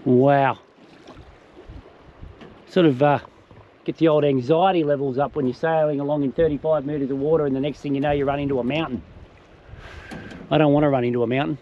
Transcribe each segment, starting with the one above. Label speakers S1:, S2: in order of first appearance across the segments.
S1: Wow. Sort of get the old anxiety levels up when you're sailing along in 35 metres of water and the next thing you know you run into a mountain. I don't want to run into a mountain.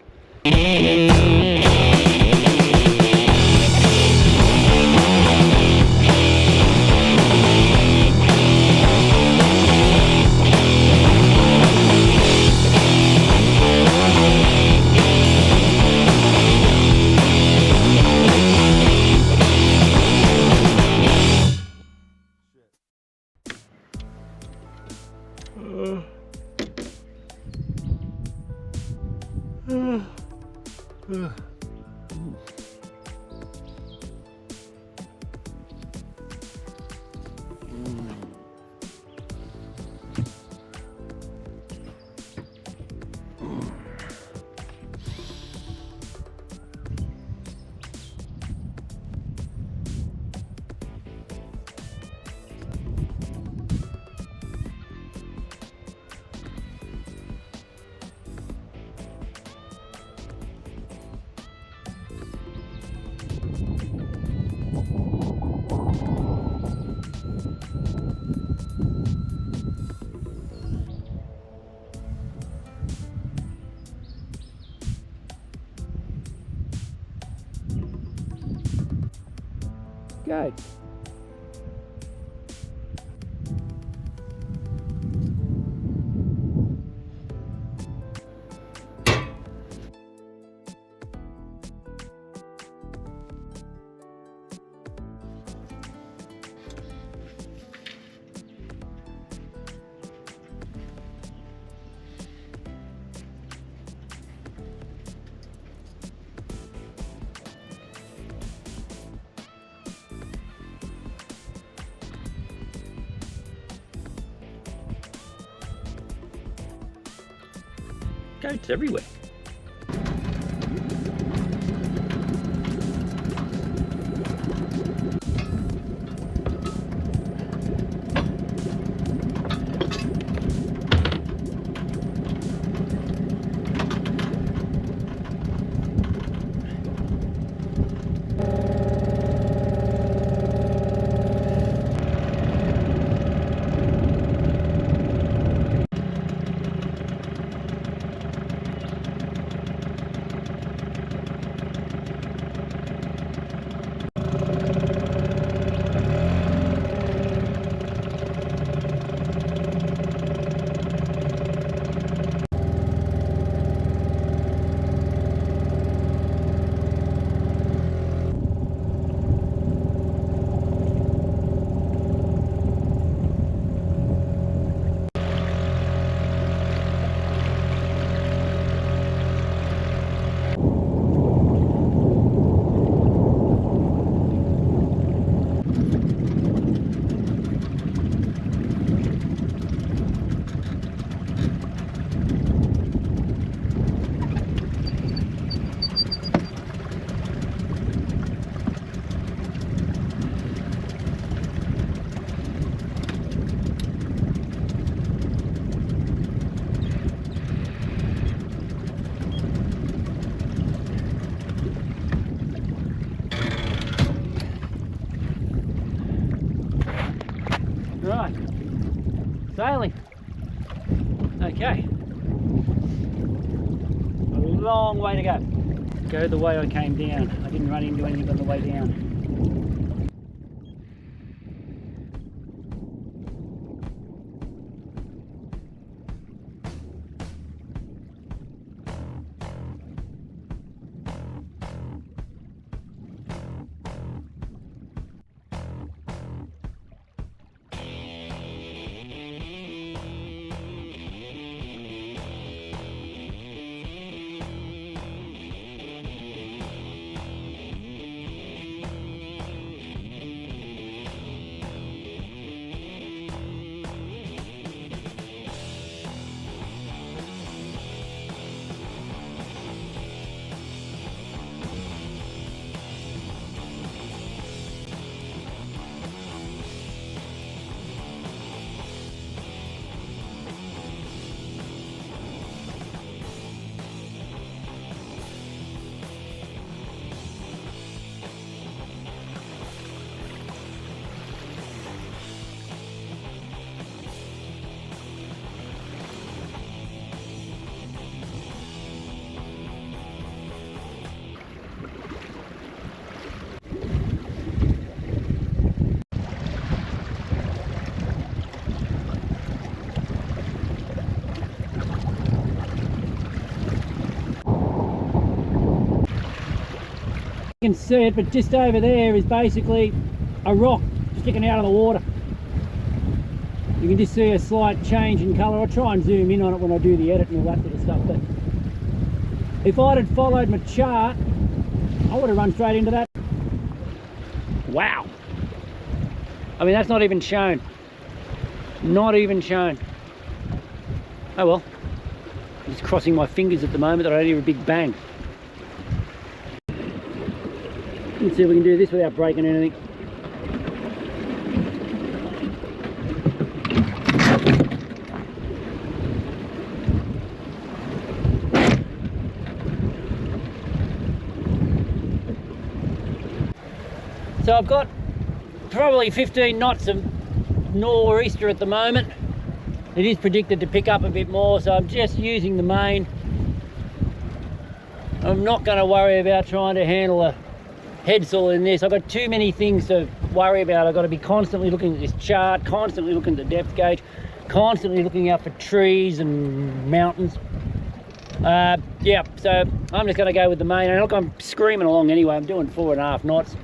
S1: Go. Goats everywhere. Right, sailing. Okay, a long way to go. Go the way I came down. I didn't run into anything on the way down. You can see it, but just over there is basically a rock sticking out of the water. You can just see a slight change in colour. I'll try and zoom in on it when I do the edit and all that sort of stuff, but if I'd have followed my chart, I would have run straight into that. Wow. I mean, that's not even shown. Not even shown. Oh well. I'm just crossing my fingers at the moment that I don't hear a big bang. Let's see if we can do this without breaking anything. So I've got probably 15 knots of nor'easter at the moment. It is predicted to pick up a bit more, so I'm just using the main. I'm not going to worry about trying to handle a headsail in this. I've got too many things to worry about. I've got to be constantly looking at this chart, constantly looking at the depth gauge, constantly looking out for trees and mountains. Yeah, so I'm just going to go with the main. And look, I'm screaming along anyway. I'm doing 4.5 knots.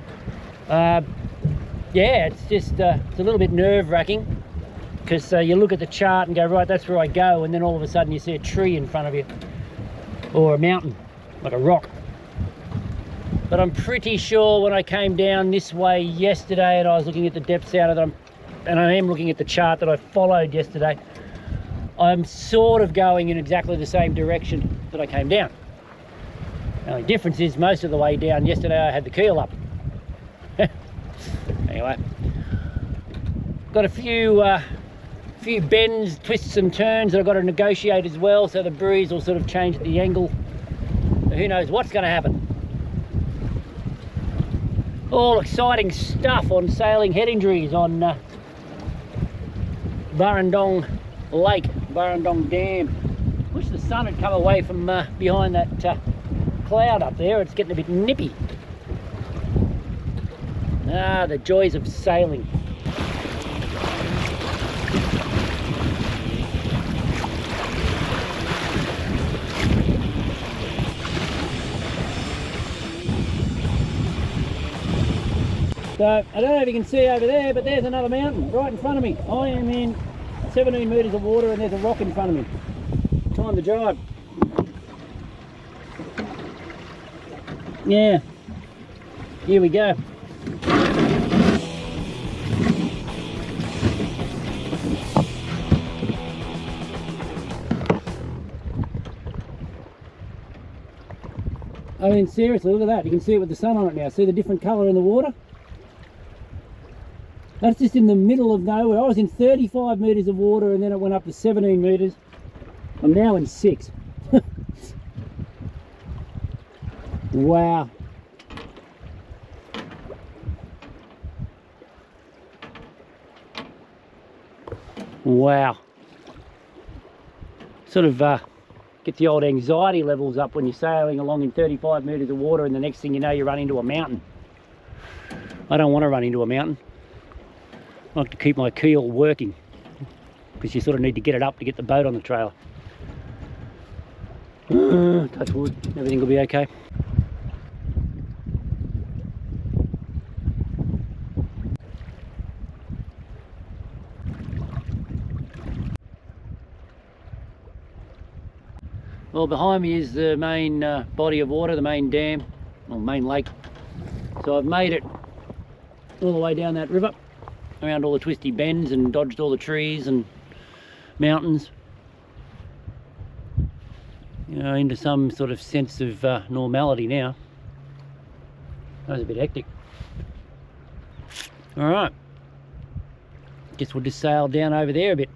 S1: Yeah, it's just it's a little bit nerve-wracking because you look at the chart and go, right, that's where I go, and then all of a sudden you see a tree in front of you or a mountain, like a rock. But I'm pretty sure when I came down this way yesterday and I was looking at the depths out of them, and I am looking at the chart that I followed yesterday, I'm sort of going in exactly the same direction that I came down. The only difference is most of the way down yesterday I had the keel up. Anyway, got a few bends, twists and turns that I've got to negotiate as well, so the breeze will sort of change the angle. Who knows what's going to happen. All exciting stuff on sailing head injuries on Burrendong Lake, Burrendong Dam. Wish the sun had come away from behind that cloud up there. It's getting a bit nippy. Ah, the joys of sailing. So, I don't know if you can see over there, but there's another mountain right in front of me. I am in 17 metres of water and there's a rock in front of me. Time to drive. Yeah, here we go. I mean, seriously, look at that. You can see it with the sun on it now. See the different colour in the water? That's just in the middle of nowhere. I was in 35 metres of water and then it went up to 17 metres. I'm now in 6. Wow. Wow. Sort of get the old anxiety levels up when you're sailing along in 35 metres of water and the next thing you know you run into a mountain. I don't want to run into a mountain. I like to keep my keel working because you sort of need to get it up to get the boat on the trailer. Touch wood, everything will be okay. Well, behind me is the main body of water, the main dam, or main lake. So I've made it all the way down that river, around all the twisty bends and dodged all the trees and mountains. You know, into some sort of sense of normality now. That was a bit hectic. All right, guess we'll just sail down over there a bit.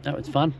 S1: That was fun.